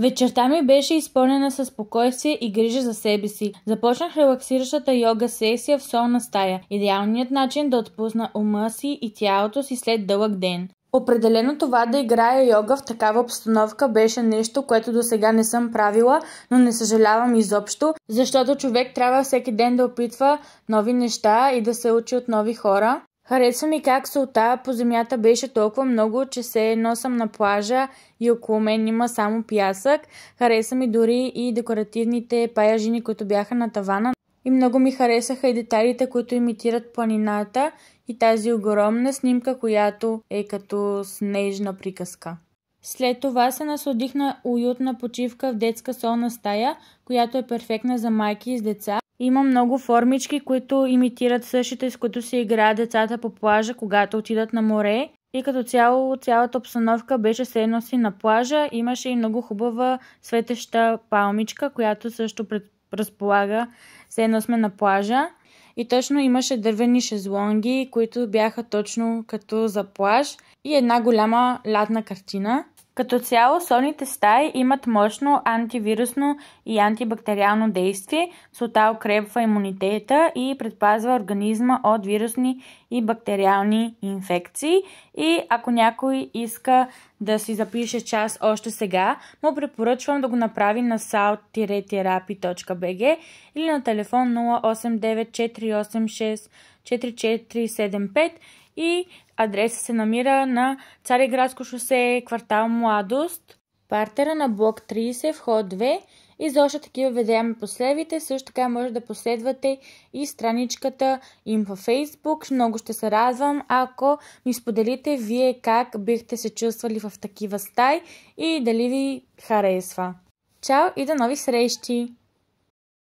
Вечерта ми беше изпълнена със спокойствие и грижа за себе си. Започнах релаксиращата йога сесия в солна стая. Идеалният начин да отпусна ума си и тялото си след дълъг ден. Определено това да играя йога в такава обстановка беше нещо, което досега не съм правила, но не съжалявам изобщо, защото човек трябва всеки ден да опитва нови неща и да се учи от нови хора. Харесва ми как солта по земята беше толкова много, че все едно съм на плажа и около мен има само пясък. Хареса ми дори и декоративните паяжини, които бяха на тавана. И много ми харесаха и детайлите, които имитират планината и тази огромна снимка, която е като снежна приказка. След това се насладих на уютна почивка в детска солна стая, която е перфектна за майки с деца. Има много формички, които имитират същите, с които се играят децата по плажа, когато отидат на море. И като цяло, цялата обстановка беше все едно си на плажа. Имаше и много хубава светеща палмичка, която също разполага все едно сме на плажа. И точно имаше дървени шезлонги, които бяха точно като за плаж и една голяма лятна картина. Като цяло солните стаи имат мощно антивирусно и антибактериално действие. Солта укрепва имунитета и предпазва организма от вирусни и бактериални инфекции. И ако някой иска да си запише час още сега, му препоръчвам да го направи на salt-therapy.bg или на телефон 089-486-4475 и адресът се намира на Цариградско шосе, квартал Младост, партера на блок 30, вход 2. И за още такива видеа ме последвайте. Също така може да последвате и страничката им във Facebook. Много ще се радвам, ако ми споделите вие как бихте се чувствали в такива стаи и дали ви харесва. Чао и до нови срещи!